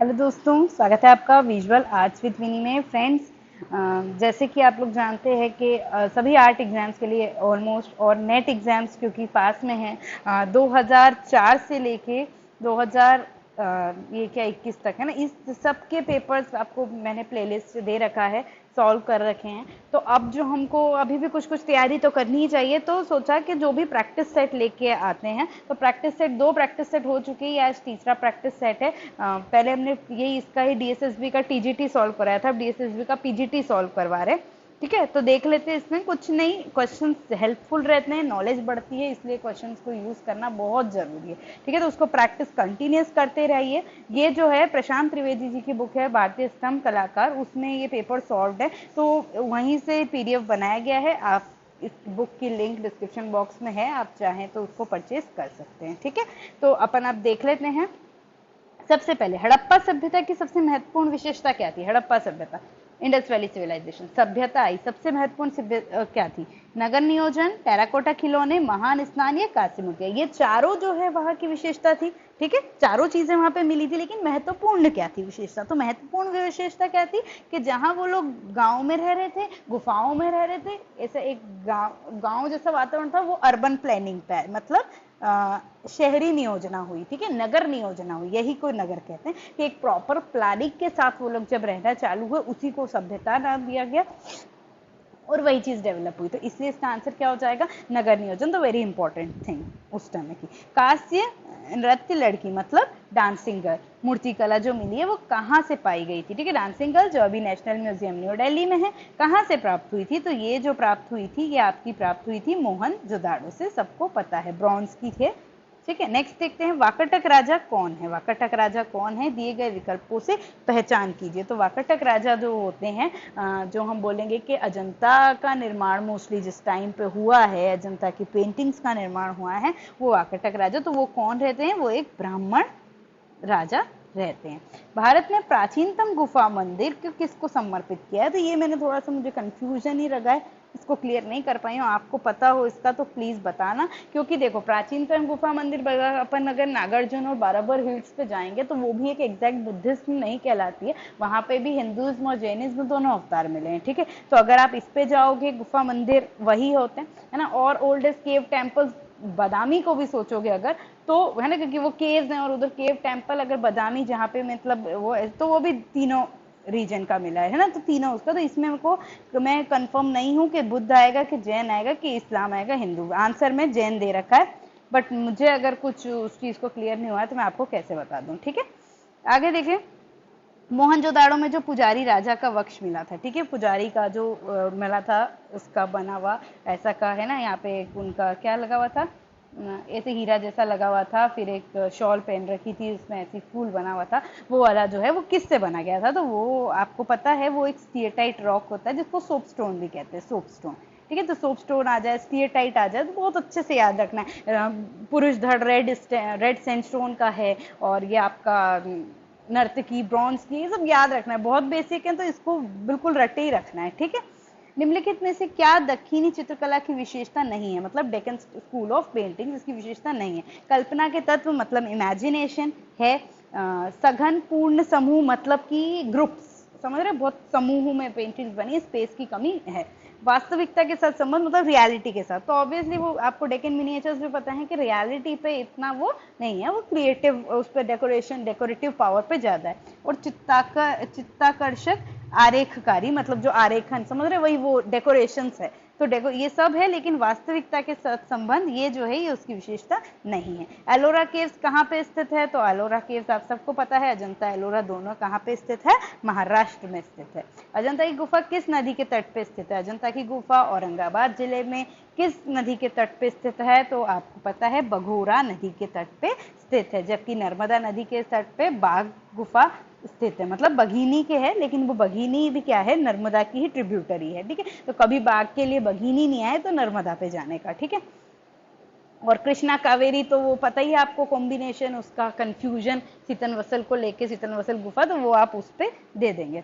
Hello दोस्तों, स्वागत है आपका विजुअल आर्ट्स विद विनी में। फ्रेंड्स, जैसे कि आप लोग जानते हैं कि सभी आर्ट एग्जाम्स के लिए ऑलमोस्ट और नेट एग्जाम्स क्योंकि पास में हैं 2004 से लेके 2000 ये क्या 21 तक है ना, इस सब के पेपर्स आपको मैंने प्लेलिस्ट दे रखा है, सॉल्व कर रखे हैं। तो अब जो हमको अभी भी कुछ कुछ तैयारी तो करनी ही चाहिए, तो सोचा कि जो भी प्रैक्टिस सेट लेके आते हैं, तो प्रैक्टिस सेट 2 प्रैक्टिस सेट हो चुकी है, आज तीसरा प्रैक्टिस सेट है। पहले हमने ये इसका ही डीएसएसबी का टीजीटी सॉल्व कराया था, अब डीएसएसबी का पीजीटी सॉल्व करवा रहे हैं। ठीक है, तो देख लेते हैं। इसमें कुछ नहीं, क्वेश्चंस हेल्पफुल रहते हैं, नॉलेज बढ़ती है, इसलिए क्वेश्चंस को यूज करना बहुत जरूरी है। ठीक है, तो उसको प्रैक्टिस कंटिन्यूस करते रहिए। ये जो है प्रशांत त्रिवेदी जी की बुक है भारतीय स्तंभ कलाकार, उसमें ये पेपर सॉल्व है, तो वहीं से पीडीएफ बनाया गया है। आप इस बुक की लिंक डिस्क्रिप्शन बॉक्स में है, आप चाहें तो उसको परचेज कर सकते हैं। ठीक है, तो अपन आप देख लेते हैं। सबसे पहले हड़प्पा सभ्यता की सबसे महत्वपूर्ण विशेषता क्या थी? हड़प्पा सभ्यता, इंडस वैली सिविलाइजेशन सभ्यता आई, सबसे महत्वपूर्ण क्या थी? नगर नियोजन, टेराकोटा खिलौने, महान स्नान या कांस्य मूर्तियां, ये चारों जो है वहां की विशेषता थी। ठीक है, चारों चीजें वहां पे मिली थी, लेकिन महत्वपूर्ण क्या थी विशेषता? तो महत्वपूर्ण विशेषता क्या थी कि जहां वो लोग गांव में रह रहे थे, गुफाओं में रह रहे थे, ऐसा एक गांव जैसा वातावरण था, वो अर्बन प्लानिंग पे है, मतलब शहरी नियोजना हुई। ठीक है, नगर नियोजना हुई, यही कोई नगर कहते हैं कि एक प्रॉपर प्लानिंग के साथ वो लोग जब रहना चालू हुए, उसी को सभ्यता नाम दिया गया और वही चीज डेवलप हुई। तो इसलिए इसका आंसर क्या हो जाएगा? नगर नियोजन। तो वेरी इंपॉर्टेंट थिंग उस टाइम की। कांस्य नृत्य लड़की मतलब डांसिंग गर्ल, मूर्ति कला जो मिली है वो कहाँ से पाई गई थी? ठीक है, डांसिंग गर्ल जो अभी नेशनल म्यूजियम न्यू दिल्ली में है, कहाँ से प्राप्त हुई थी? तो ये जो प्राप्त हुई थी, ये आपकी प्राप्त हुई थी मोहनजोदाड़ो से, सबको पता है, ब्रॉन्ज की थे। ठीक है, नेक्स्ट देखते हैं, वाकाटक राजा कौन है? वाकाटक राजा कौन है, दिए गए विकल्पों से पहचान कीजिए। तो वाकाटक राजा जो होते हैं, जो हम बोलेंगे कि अजंता का निर्माण मोस्टली जिस टाइम पे हुआ है, अजंता की पेंटिंग्स का निर्माण हुआ है, वो वाकाटक राजा। तो वो कौन रहते हैं? वो एक ब्राह्मण राजा रहते हैं। भारत में प्राचीनतम गुफा मंदिर किसको समर्पित किया है? तो ये मैंने थोड़ा सा, मुझे कंफ्यूजन ही लगा है, इसको क्लियर नहीं कर पाई हूँ। आपको पता हो इसका तो प्लीज बताना, क्योंकि देखो प्राचीनतम गुफा मंदिर अपन अगर नागार्जुन और बाराबर हिल्स पे जाएंगे तो वो भी एक एग्जैक्ट बुद्धिज्म नहीं कहलाती है, वहां पे भी हिंदुज्म और जैनिज्म दोनों अवतार मिले हैं। ठीक है, तो अगर आप इस पे जाओगे, गुफा मंदिर वही होते हैं, है ना। और ओल्डेस्ट केव टेम्पल्स बादामी को भी सोचोगे अगर, तो है ना, क्योंकि वो केव्स हैं और उधर केव टेम्पल अगर बादामी जहाँ पे मतलब वो, तो वो भी तीनों रीजन का मिला है ना, तो तीनों उसका। तो इसमें को मैं कंफर्म नहीं हूँ कि बुद्ध आएगा कि जैन आएगा कि इस्लाम आएगा, हिंदू। आंसर में जैन दे रखा है, बट मुझे अगर कुछ उस चीज को क्लियर नहीं हुआ है तो मैं आपको कैसे बता दूं। ठीक है, आगे देखें। मोहनजोदाड़ो में जो पुजारी राजा का वक्ष मिला था, ठीक है, पुजारी का जो मिला था, उसका बना हुआ ऐसा का है ना, यहाँ पे उनका क्या लगा हुआ था, ऐसे हीरा जैसा लगा हुआ था, फिर एक शॉल पहन रखी थी, उसमें ऐसी फूल बना हुआ था, वो वाला जो है वो किससे बना गया था? तो वो आपको पता है, वो एक स्टीएटाइट रॉक होता है जिसको सोप स्टोन भी कहते हैं, सोप स्टोन। ठीक है, तो सोप स्टोन आ जाए, स्टीएटाइट आ जाए, तो बहुत अच्छे से याद रखना है। पुरुष धड़ रेड सैंडस्टोन का है, और ये आपका नर्तकी ब्रॉन्ज की, ये सब याद रखना है, बहुत बेसिक है, तो इसको बिल्कुल रटे ही रखना है। ठीक है, निम्नलिखित में से क्या दक्षिणी चित्रकला की विशेषता नहीं है? मतलब डेक्कन स्कूल ऑफ पेंटिंग इसकी विशेषता नहीं है। कल्पना के तत्व मतलब इमेजिनेशन है, सघन पूर्ण समूह मतलब कि ग्रुप्स, समझ रहे, बहुत समूह में पेंटिंग्स बनी, स्पेस की कमी है। वास्तविकता के साथ संबंध मतलब रियलिटी के साथ, तो ऑब्वियसली वो आपको डेक्कन मिनिएचर्स भी पता है कि रियलिटी पे इतना वो नहीं है, वो क्रिएटिव, उस पर डेकोरेटिव पावर पे ज्यादा है। और चित्ताकर्षक आरेखकारी मतलब जो आरेखन, समझ रहे, वही वो डेकोरेशंस है। तो ये सब है, लेकिन वास्तविकता के साथ संबंध ये जो है, ये उसकी विशेषता नहीं है। एलोरा केव्स कहाँ पे स्थित है? तो एलोरा केव्स आप सबको पता है, अजंता एलोरा दोनों कहाँ पे स्थित है? महाराष्ट्र में स्थित है। अजंता की गुफा किस नदी के तट पे स्थित है? अजंता की गुफा औरंगाबाद जिले में किस नदी के तट पे स्थित है? तो आपको पता है, बघोरा नदी के तट पे स्थित है। जबकि नर्मदा नदी के तट पे बाघ गुफा स्थित है, मतलब बघीनी के है, लेकिन वो बघीनी भी क्या है, नर्मदा की ही ट्रिब्यूटरी है। ठीक है, तो कभी बाघ के लिए बघीनी नहीं आए तो नर्मदा पे जाने का। ठीक है, और कृष्णा कावेरी तो वो पता ही है आपको, कॉम्बिनेशन उसका कंफ्यूजन सीतन वसल को लेके, सीतन वसल गुफा, तो वो आप उस पर दे देंगे।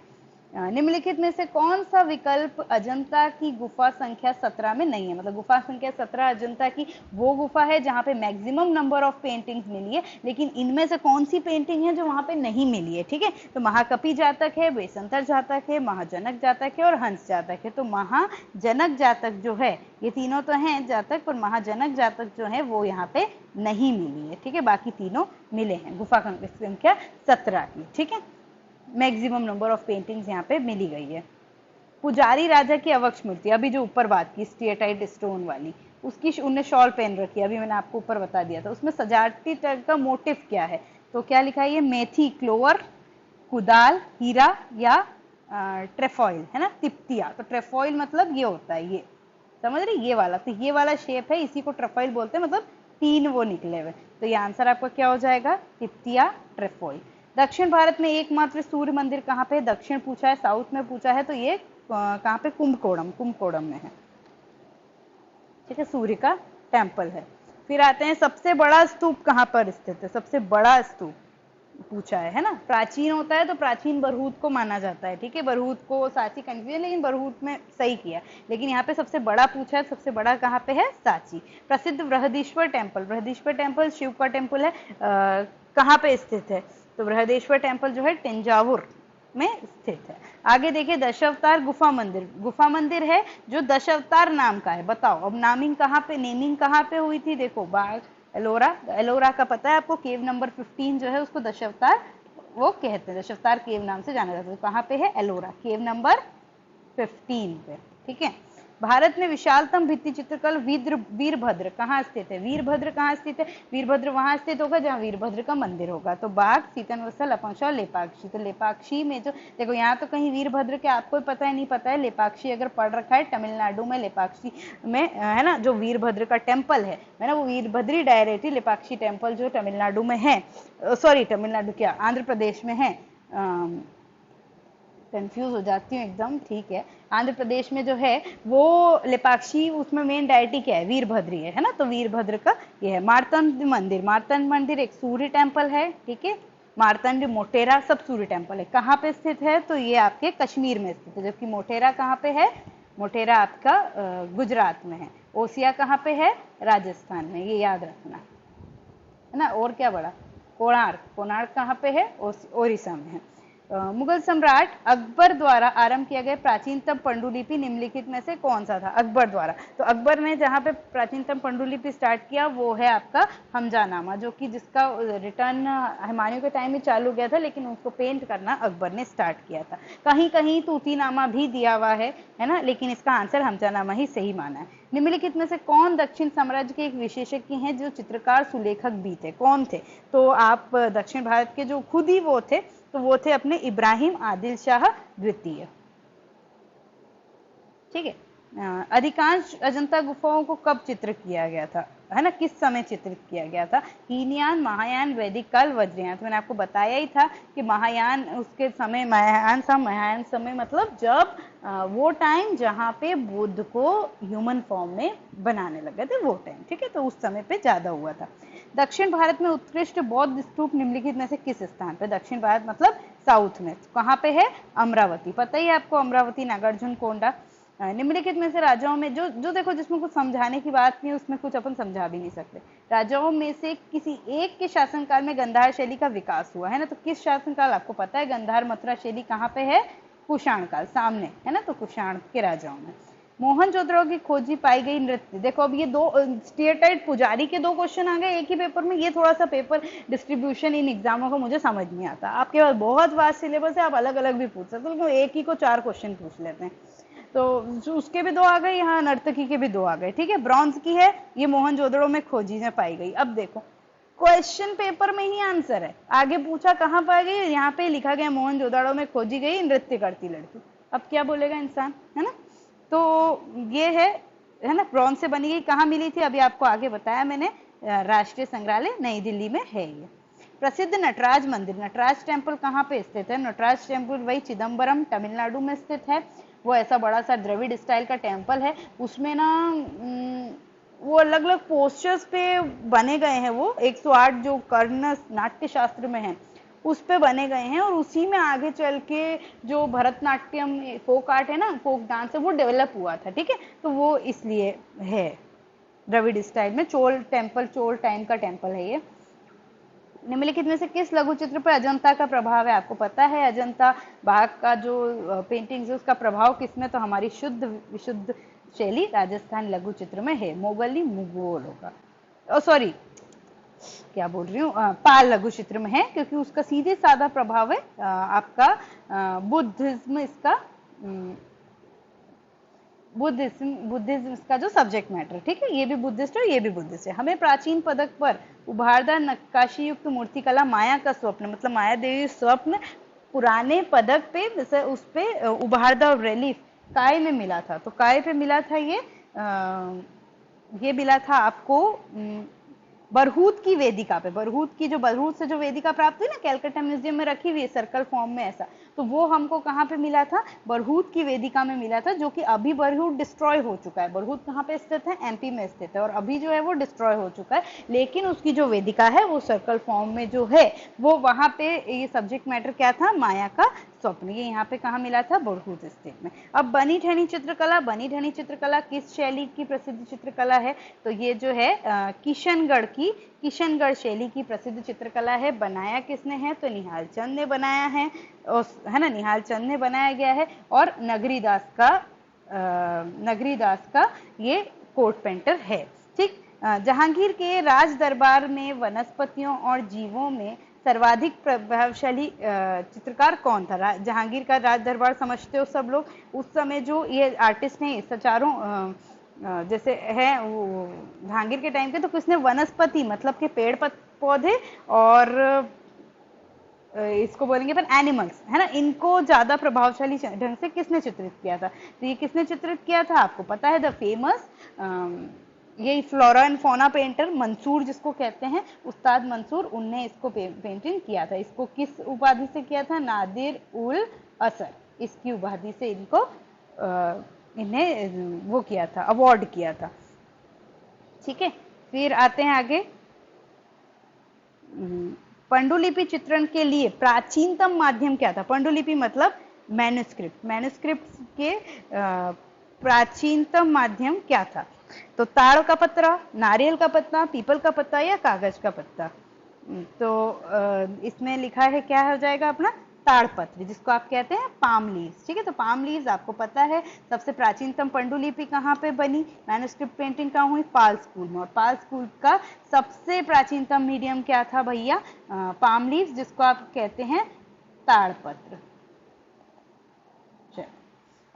निम्नलिखित में से कौन सा विकल्प अजंता की गुफा संख्या 17 में नहीं है? मतलब गुफा संख्या 17 अजंता की वो गुफा है जहां पे मैक्सिमम नंबर ऑफ पेंटिंग्स मिली है, लेकिन इनमें से कौन सी पेंटिंग है जो वहां पे नहीं मिली है? ठीक है, तो महाकपि जातक है, बेसंतर जातक है, महाजनक जातक है और हंस जातक है। तो महाजनक जातक जो है, ये तीनों तो हैं जातक, पर महाजनक जातक जो है वो यहाँ पे नहीं मिली है। ठीक है, बाकी तीनों मिले हैं गुफा संख्या 17 की। ठीक है, मैक्सिमम नंबर ऑफ पेंटिंग्स यहाँ पे मिली गई है। पुजारी राजा की अवक्ष मूर्ति, अभी जो ऊपर बात की स्टेटाइट स्टोन वाली, उसकी उनने शॉल पहन रखी है, अभी मैंने आपको ऊपर बता दिया था। उसमें सजावटी टाइप का मोटिव क्या है? तो क्या लिखा है? ये मेथी, क्लोवर, कुदाल, हीरा या ट्रेफॉइल, है ना, तिप्तिया। तो ट्रेफॉइल मतलब ये होता है, ये समझ रही, ये वाला, तो ये वाला शेप है, इसी को ट्रेफॉइल बोलते हैं, मतलब तीन वो निकले हुए। तो ये आंसर आपका क्या हो जाएगा? तिप्तिया, ट्रेफॉइल। दक्षिण भारत में एकमात्र सूर्य मंदिर कहाँ पे? दक्षिण पूछा है, साउथ में पूछा है, तो ये कहाँ पे? कुंभकोणम में है। ठीक है, सूर्य का टेम्पल है। फिर आते हैं, सबसे बड़ा स्तूप कहाँ पर स्थित है? सबसे बड़ा स्तूप पूछा है ना। प्राचीन होता है तो प्राचीन बरहूत को माना जाता है। ठीक है, बरहूत को सांची कंफ्यूजन, लेकिन बरहूत में सही किया। लेकिन यहाँ पे सबसे बड़ा पूछा है, सबसे बड़ा कहाँ पे है? सांची। प्रसिद्ध बृहदीश्वर टेम्पल, बृहदीश्वर टेम्पल शिव का टेम्पल है, कहाँ पे स्थित है? तो बृहदेश्वर टेम्पल जो है तंजावुर में स्थित है। आगे देखिए, दशावतार गुफा मंदिर, गुफा मंदिर है जो दशावतार नाम का है। बताओ अब नेमिंग कहाँ पे हुई थी? देखो, बाघ, एलोरा, एलोरा का पता है आपको, केव नंबर 15 जो है उसको दशावतार वो कहते हैं, दशावतार केव नाम से जाना जाता है। कहाँ पे है? एलोरा, केव नंबर 15 पे। ठीक है, भारत में विशालतम भित्ति चित्रकल वीरभद्र कहाँ स्थित है? वीरभद्र कहाँ स्थित है? वीरभद्र वहां स्थित होगा जहाँ वीरभद्र का मंदिर होगा। तो बाघ, सीतनवत्सल, अपंशा और लेपाक्षी। तो लेपाक्षी में जो देखो, यहाँ तो कहीं वीरभद्र के आपको पता है नहीं पता है, लेपाक्षी अगर पढ़ रखा है, तमिलनाडु में लेपाक्षी में है ना, जो वीरभद्र का टेम्पल है ना, वो वीरभद्री डायरेक्टली लेपाक्षी टेम्पल जो तमिलनाडु में है, सॉरी तमिलनाडु क्या, आंध्र प्रदेश में है। कंफ्यूज हो जाती हूँ एकदम, ठीक है। आंध्र प्रदेश में जो है वो लेपाक्षी, उसमें मेन डायटी क्या है? वीरभद्र है ना, तो वीरभद्र का ये है। मार्तंड मंदिर, मार्तंड मंदिर एक सूर्य टेम्पल है। ठीक है, मार्तंड, मोटेरा सब सूर्य टेम्पल है। कहाँ पे स्थित है? तो ये आपके कश्मीर में स्थित है, जबकि मोटेरा कहाँ पे है? मोटेरा आपका गुजरात में है। ओसिया कहाँ पे है? राजस्थान में, ये याद रखना है ना। और क्या बड़ा? कोणार्क, कोणार्क कहाँ पे है? ओडिशा में है। मुगल सम्राट अकबर द्वारा आरंभ किया गया प्राचीनतम पांडुलिपि निम्नलिखित में से कौन सा था? अकबर द्वारा, तो अकबर ने जहाँ पे प्राचीनतम पांडुलिपि स्टार्ट किया वो है आपका हमजानामा, जो कि जिसका रिटर्न हुमायूं के टाइम में चालू गया था, लेकिन उसको पेंट करना अकबर ने स्टार्ट किया था। कहीं कहीं तूतीनामा भी दिया हुआ है ना, लेकिन इसका आंसर हमजानामा ही सही माना है। निम्नलिखित में से कौन दक्षिण साम्राज्य के एक विशेषज्ञ हैं जो चित्रकार सुलेखक भी थे? कौन थे? तो आप दक्षिण भारत के जो खुद ही वो थे, तो वो थे अपने इब्राहिम आदिल शाह द्वितीय। ठीक है, अधिकांश अजंता गुफाओं को कब चित्र किया गया था, है ना, किस समय चित्रित किया गया था? हीनयान, महायान, वैदिक काल, वज्रयान। तो मैंने आपको बताया ही था कि महायान उसके समय, महायान समय मतलब जब वो टाइम जहाँ पे बुद्ध को ह्यूमन फॉर्म में बनाने लगे थे वो टाइम। ठीक है, तो उस समय पे ज्यादा हुआ था। दक्षिण भारत में उत्कृष्ट बौद्ध स्तूप निम्नलिखित में से किस स्थान पे? दक्षिण भारत मतलब साउथ में, कहाँ पे है? अमरावती, पता ही आपको, अमरावती, नागार्जुन कोंडा। निम्नलिखित में से राजाओं में जो जो देखो, जिसमें कुछ समझाने की बात नहीं, उसमें कुछ अपन समझा भी नहीं सकते। राजाओं में से किसी एक के शासनकाल में गंधार शैली का विकास हुआ है ना, तो किस शासनकाल? आपको पता है, गंधार मथुरा शैली कहाँ पे है? कुषाण काल, सामने है ना, तो कुषाण के राजाओं में। मोहनजोदड़ो की खोजी पाई गई नृत्य, देखो अब ये दो स्टेटाइट पुजारी के दो क्वेश्चन आ गए एक ही पेपर में। ये थोड़ा सा पेपर डिस्ट्रीब्यूशन इन एग्जामों का मुझे समझ नहीं आता। आपके पास बहुत वास्ट सिलेबस है, आप अलग अलग भी पूछ सकते हो, एक ही को 4 क्वेश्चन पूछ लेते हैं। तो उसके भी 2 आ गए, यहाँ नर्तकी के भी 2 आ गए। ठीक है, ब्रॉन्ज की है, ये मोहनजोदड़ो में खोजी में पाई गई। अब देखो, क्वेश्चन पेपर में ही आंसर है, आगे पूछा कहाँ पाई गई, यहाँ पे लिखा गया मोहनजोदड़ो में खोजी गई नृत्य करती लड़की। अब क्या बोलेगा इंसान, है ना। तो ये है ना, ब्रॉन्ज से बनी गई, कहाँ मिली थी अभी आपको आगे बताया मैंने, राष्ट्रीय संग्रहालय नई दिल्ली में है ये। प्रसिद्ध नटराज मंदिर, नटराज टेम्पल कहाँ पे स्थित है? नटराज टेम्पल वही चिदम्बरम, तमिलनाडु में स्थित है। वो ऐसा बड़ा सा द्रविड़ स्टाइल का टेम्पल है, उसमें ना वो अलग अलग पोस्टर्स पे बने गए हैं, वो 108 जो कर्ण नाट्य शास्त्र में है उस पे बने गए हैं, और उसी में आगे चल के जो भरतनाट्यम फोक आर्ट है ना, फोक डांस है, वो डेवलप हुआ था। ठीक है, तो वो इसलिए है द्रविड़ स्टाइल में। चोल टेम्पल, चोल टाइम का टेम्पल है ये। निम्नलिखित में से किस लघु चित्र पर अजंता का प्रभाव है? आपको पता है अजंता बाघ का जो पेंटिंग्स है उसका प्रभाव किसमें? तो हमारी शुद्ध विशुद्ध शैली राजस्थान लघु चित्र में है, मोगली मुगलों का, सॉरी क्या बोल रही हूँ, पाल लघु चित्र में है, क्योंकि उसका सीधे साधा प्रभाव है आपका बुद्धिज्म, इसका बुद्धिज्म इसका जो सब्जेक्ट मैटर। ठीक है, ये भी बुद्धिस्ट है, ये भी बुद्धिस्ट है। हमें प्राचीन पदक पर उभारदार नक्काशी युक्त मूर्तिकला माया का स्वप्न, मतलब माया देवी स्वप्न पुराने पदक पे, जैसे उस पे उभारदार रिलीफ काय में मिला था। तो काय पे मिला था ये मिला था आपको बरहूत की वेदिका पे। बरहूत की जो, बरहूत से जो वेदिका प्राप्त हुई ना, कैलकाटा म्यूजियम में रखी हुई है सर्कल फॉर्म में ऐसा, तो वो हमको कहाँ पे मिला था? बरहूत की वेदिका में मिला था, जो कि अभी बरहूत डिस्ट्रॉय हो चुका है। बरहूत कहाँ पे स्थित है? एमपी में स्थित है, और अभी जो है वो डिस्ट्रॉय हो चुका है, लेकिन उसकी जो वेदिका है वो सर्कल फॉर्म में जो है वो, वहां पे ये सब्जेक्ट मैटर क्या था? माया का स्वप्न। ये यहाँ पे कहाँ मिला था? बरहूत स्टेट में। अब बनी ठनी चित्रकला, बनी ठनी चित्रकला किस शैली की प्रसिद्ध चित्रकला है? तो ये जो है किशनगढ़ शैली की प्रसिद्ध चित्रकला है। बनाया किसने है? तो निहाल चंद ने बनाया है ना, निहाल चंद ने बनाया गया है। और नगरी दास का ये कोट पेंटर है। ठीक, जहांगीर के राज दरबार में वनस्पतियों और जीवों में सर्वाधिक प्रभावशाली चित्रकार कौन था? जहांगीर का राज दरबार समझते हो सब लोग। उस समय जो ये आर्टिस्ट हैं, चारों जैसे है जहांगीर के टाइम के, तो किसने? वनस्पति मतलब के पेड़ पौधे, और इसको बोलेंगे अपन एनिमल्स, है ना, इनको ज्यादा प्रभावशाली ढंग से किसने चित्रित किया था? तो ये किसने चित्रित किया था? आपको पता है, द फेमस ये flora and fauna painter Mansur जिसको कहते हैं, उस्ताद मंसूर, उनने इसको पेंटिंग किया था। इसको किस उपाधि से किया था? नादिर उल असर, इसकी उपाधि से इनको इन्हें वो किया था, अवार्ड किया था। ठीक है, फिर आते हैं आगे। पांडुलिपि चित्रण के लिए प्राचीनतम माध्यम क्या था? पांडुलिपि मतलब मैन्युस्क्रिप्ट, मैन्युस्क्रिप्ट के प्राचीनतम माध्यम क्या था? तो ताड़ का पत्ता, नारियल का पत्ता, पीपल का पत्ता, या कागज का पत्ता? तो इसमें लिखा है क्या हो जाएगा अपना? ताड़पत्र, जिसको आप कहते हैं पाम लीव्स। ठीक है, तो पाम लीव्स आपको पता है। सबसे प्राचीनतम पांडुलिपि कहाँ पे बनी? मैन्युस्क्रिप्ट पेंटिंग कहाँ हुई? पाल स्कूल में। और पाल स्कूल का सबसे प्राचीनतम मीडियम क्या था भैया? पाम लीव्स, जिसको आप कहते हैं ताड़पत्र।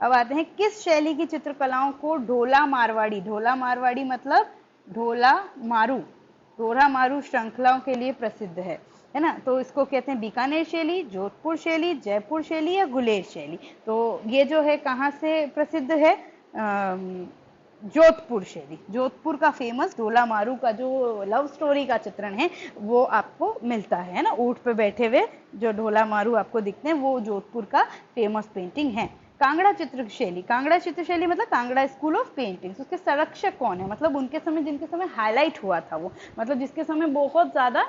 अब आते हैं, किस शैली की चित्रकलाओं को ढोला मारवाड़ी, ढोला मारवाड़ी मतलब ढोला मारू श्रृंखलाओं के लिए प्रसिद्ध है ना? तो इसको कहते हैं बीकानेर शैली, जोधपुर शैली, जयपुर शैली, या गुलेर शैली? तो ये जो है कहाँ से प्रसिद्ध है? जोधपुर शैली। जोधपुर का फेमस ढोला मारू का जो लव स्टोरी का चित्रण है वो आपको मिलता है ना, ऊंट पे बैठे हुए जो ढोला मारू आपको दिखते हैं, वो जोधपुर का फेमस पेंटिंग है। कांगड़ा चित्र शैली, कांगड़ा चित्र शैली मतलब कांगड़ा स्कूल ऑफ पेंटिंग्स, उसके संरक्षक कौन है? मतलब उनके समय, जिनके समय हाईलाइट हुआ था वो, मतलब जिसके समय बहुत ज्यादा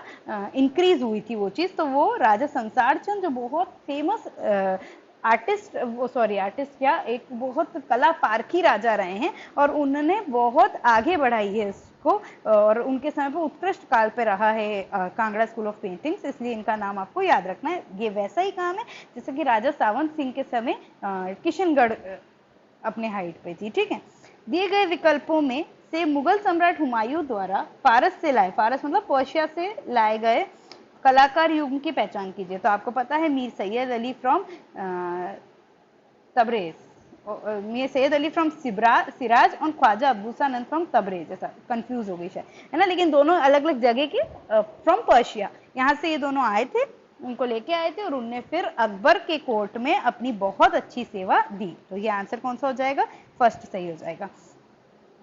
इंक्रीज हुई थी वो चीज, तो वो राजा संसार चंद, जो बहुत फेमस आर्टिस्ट क्या, एक बहुत कला पारखी राजा रहे हैं, और उन्होंने बहुत आगे बढ़ाई है इसको, और उनके समय पर उत्कृष्ट काल पे रहा है कांगड़ा स्कूल ऑफ पेंटिंग्स, इसलिए इनका नाम आपको याद रखना है। ये वैसा ही काम है जैसे कि राजा सावंत सिंह के समय किशनगढ़ अपने हाइट पे थी। ठीक है, दिए गए विकल्पों में से मुगल सम्राट हुमायूं द्वारा फारस मतलब पर्शिया से लाए गए कलाकार युग की पहचान कीजिए। तो आपको पता है मीर सैयद अली फ्रॉम तबरेज, मीर सैयद अली फ्रॉम सिराज, और ख्वाजा अब्दुसानंद फ्रॉम तबरेज, ऐसा कंफ्यूज हो गई शायद, है ना, लेकिन दोनों अलग अलग जगह के फ्रॉम पर्शिया, यहाँ से ये दोनों आए थे, उनको लेके आए थे, और उनने फिर अकबर के कोर्ट में अपनी बहुत अच्छी सेवा दी। तो ये आंसर कौन सा हो जाएगा? फर्स्ट सही हो जाएगा।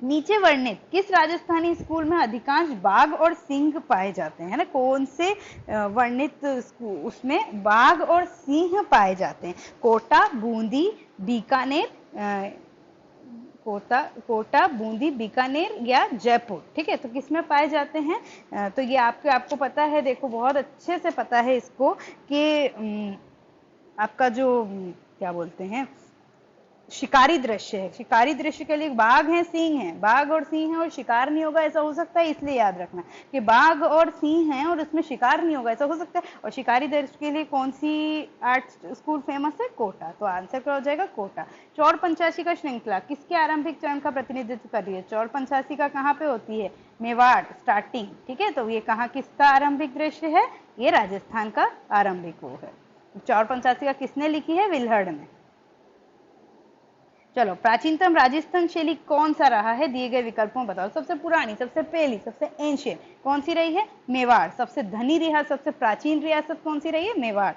नीचे वर्णित किस राजस्थानी स्कूल में अधिकांश बाघ और सिंह पाए जाते हैं? ना, कौन से वर्णित उसमें बाघ और सिंह पाए जाते हैं? कोटा, बूंदी, बीकानेर, कोटा, कोटा, बूंदी, बीकानेर या जयपुर। ठीक है, तो किस में पाए जाते हैं? तो ये आपको पता है, देखो बहुत अच्छे से पता है इसको कि आपका जो क्या बोलते हैं, शिकारी दृश्य है। शिकारी दृश्य के लिए बाघ है, सिंह है, बाघ और सिंह है और शिकार नहीं होगा, ऐसा हो सकता है? इसलिए याद रखना कि बाघ और सिंह है और उसमें शिकार नहीं होगा, ऐसा हो सकता है? और शिकारी दृश्य के लिए कौन सी आर्ट स्कूल फेमस है? कोटा। तो आंसर क्या हो जाएगा? कोटा। चौर पंचाशी का श्रृंखला किसके आरंभिक चरण का प्रतिनिधित्व कर रही है? चौर पंचाशी का कहाँ पे होती है? मेवाड़, स्टार्टिंग। ठीक है, तो ये कहाँ किसका आरंभिक दृश्य है? ये राजस्थान का आरंभिक वो है। चौर पंचाशी का किसने लिखी है? विल्हड़ ने। चलो, प्राचीनतम राजस्थान शैली कौन सा रहा है? दिए गए विकल्पों बताओ। सबसे पुरानी, सबसे पहली, सबसे एंशियंट कौन सी रही है? मेवाड़। सबसे धनी रियासत, सबसे प्राचीन रियासत कौन सी रही है? मेवाड़।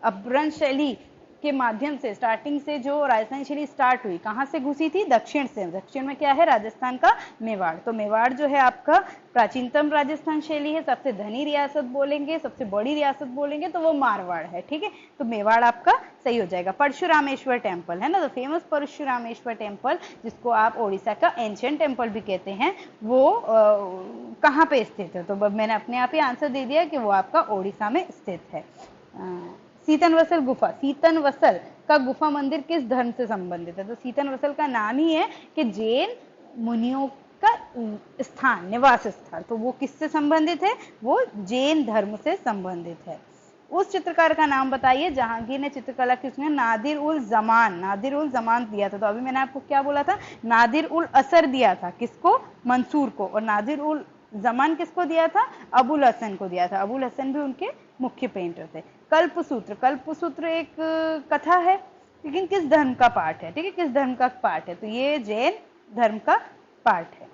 अपभ्रंश शैली के माध्यम से स्टार्टिंग से जो राजस्थानी शैली स्टार्ट हुई, कहाँ से घुसी थी? दक्षिण से। दक्षिण में क्या है? राजस्थान का मेवाड़। तो मेवाड़ जो है आपका प्राचीनतम राजस्थान शैली है। सबसे धनी रियासत बोलेंगे, सबसे बड़ी रियासत बोलेंगे तो वो मारवाड़ है। ठीक है, तो मेवाड़ आपका सही हो जाएगा। परशुरामेश्वर टेम्पल है ना, तो फेमस परशुरामेश्वर टेम्पल, जिसको आप ओडिशा का एंशियंट टेम्पल भी कहते हैं, वो कहाँ पे स्थित है? तो मैंने अपने आप ही आंसर दे दिया कि वो आपका ओडिशा में स्थित है। सीतनवसल गुफा, सीतनवसल का गुफा मंदिर किस धर्म से संबंधित है? तो सीतनवसल का नाम ही है कि जैन मुनियों का स्थान, निवास स्थान, तो वो किससे संबंधित है? वो जैन धर्म से संबंधित है। उस चित्रकार का नाम बताइए जहांगीर ने चित्रकला की उसने नादिर उल जमान, नादिर उल जमान दिया था। तो अभी मैंने आपको क्या बोला था? नादिर उल असर दिया था, किसको? मंसूर को। और नादिर उल जमान किसको दिया था? अबुल हसन को दिया था। अबुल हसन भी उनके मुख्य पेंटर थे। कल्पसूत्र, कल्पसूत्र एक कथा है, लेकिन किस धर्म का पाठ है? ठीक है, किस धर्म का पाठ है? तो ये जैन धर्म का पाठ है।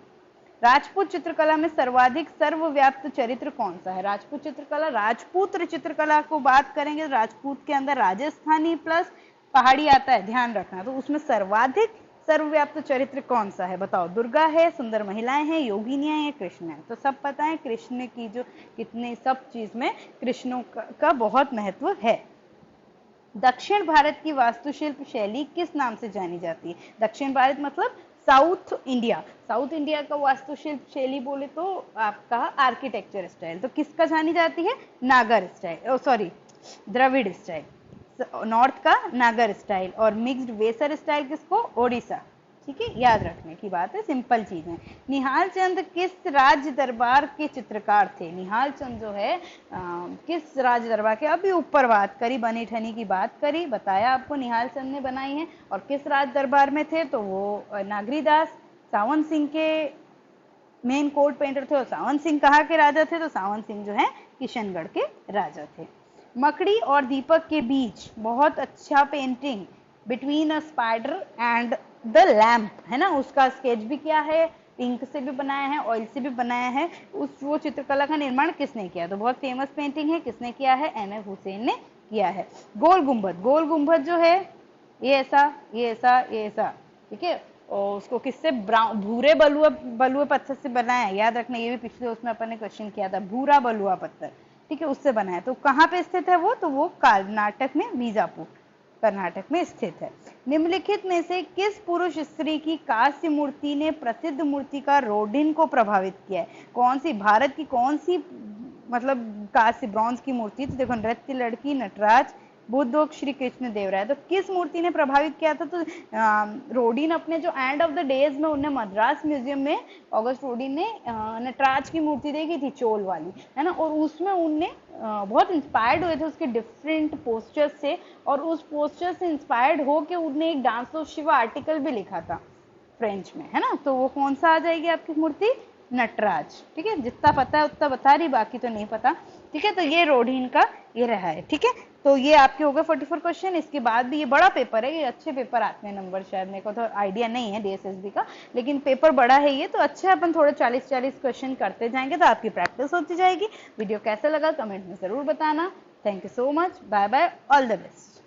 राजपूत चित्रकला में सर्वाधिक सर्वव्याप्त चरित्र कौन सा है? राजपूत चित्रकला, राजपूत चित्रकला को बात करेंगे, राजपूत के अंदर राजस्थानी प्लस पहाड़ी आता है, ध्यान रखना। तो उसमें सर्वाधिक सर्वव्याप्त चरित्र कौन सा है? बताओ। दुर्गा है, सुंदर महिलाएं हैं, योगिनियां हैं, कृष्ण है। तो सब पता है कृष्ण की जो कितने सब चीज में कृष्णों का बहुत महत्व है। दक्षिण भारत की वास्तुशिल्प शैली किस नाम से जानी जाती है? दक्षिण भारत मतलब साउथ इंडिया। साउथ इंडिया का वास्तुशिल्प शैली बोले तो आपका आर्किटेक्चर स्टाइल तो किसका जानी जाती है? Nagara style, sorry Dravida style. North का नागर स्टाइल और मिक्स्ड वेसर स्टाइल किसको? ओडिशा। ठीक है, याद रखने की बात है, सिंपल चीज है। निहाल चंद किस राज्य दरबार के चित्रकार थे? निहाल चंद जो है किस राज्य दरबार के? अभी ऊपर बात करी, बनी ठनी की बात करी, बताया आपको निहाल चंद ने बनाई है। और किस राज्य दरबार में थे? तो वो नागरीदास सावंत सिंह के मेन कोर्ट पेंटर थे। और सावंत सिंह कहाँ के राजा थे? तो सावंत सिंह जो है किशनगढ़ के राजा थे। मकड़ी और दीपक के बीच बहुत अच्छा painting between a spider and the lamp है ना, उसका स्केच भी क्या है? इंक से भी बनाया है, ऑयल से भी बनाया है। वो चित्रकला का निर्माण किसने किया? तो बहुत फेमस पेंटिंग है, किसने किया है? एन.एफ. हुसैन ने किया है। गोल गुंबद, गोल गुंबद जो है ये ऐसा, ये ऐसा, ये ऐसा, ठीक है, और उसको किससे? भूरे बलुए पत्थर से बनाया है। याद रखना, ये भी पिछले उसमें अपन ने क्वेश्चन किया था, भूरा बलुआ पत्थर, ठीक है, उससे बनाया। तो कहाँ पे स्थित है वो? तो वो कर्नाटक में, बीजापुर कर्नाटक में स्थित है। निम्नलिखित में से किस पुरुष स्त्री की कांस्य मूर्ति ने प्रसिद्ध मूर्तिकार रोडिन को प्रभावित किया है? कौन सी भारत की कौन सी मतलब कांस्य ब्रॉन्ज की मूर्ति? तो देखो, नृत्य लड़की, नटराज, बुद्ध और श्री कृष्ण देव राय। तो किस मूर्ति ने प्रभावित किया था? तो रोडिन अपने जो एंड ऑफ द डेज में उन्हें मद्रास म्यूजियम में ऑगस्ट रोडिन ने नटराज की मूर्ति देखी थी, चोल वाली, है ना, और उसमें उनने बहुत इंस्पायर्ड हुए थे उसके डिफरेंट पोस्चर्स से, और उस पोस्चर से इंस्पायर्ड होकर उनने एक डांस ऑफ शिवा आर्टिकल भी लिखा था फ्रेंच में, है ना। तो वो कौन सा आ जाएगी आपकी मूर्ति? नटराज। ठीक है, जितना पता है उतना बता रही, बाकी तो नहीं पता। ठीक है, तो ये रोडिन का ये रहा है। ठीक है, तो ये आपके हो गए 44 क्वेश्चन। इसके बाद भी ये बड़ा पेपर है, ये अच्छे पेपर आते हैं नंबर, शायद मेरे को तो आइडिया नहीं है डीएसएसबी का, लेकिन पेपर बड़ा है ये, तो अच्छा अपन थोड़े 40-40 क्वेश्चन करते जाएंगे तो आपकी प्रैक्टिस होती जाएगी। वीडियो कैसा लगा कमेंट में जरूर बताना। Thank you so much, bye bye, all the best.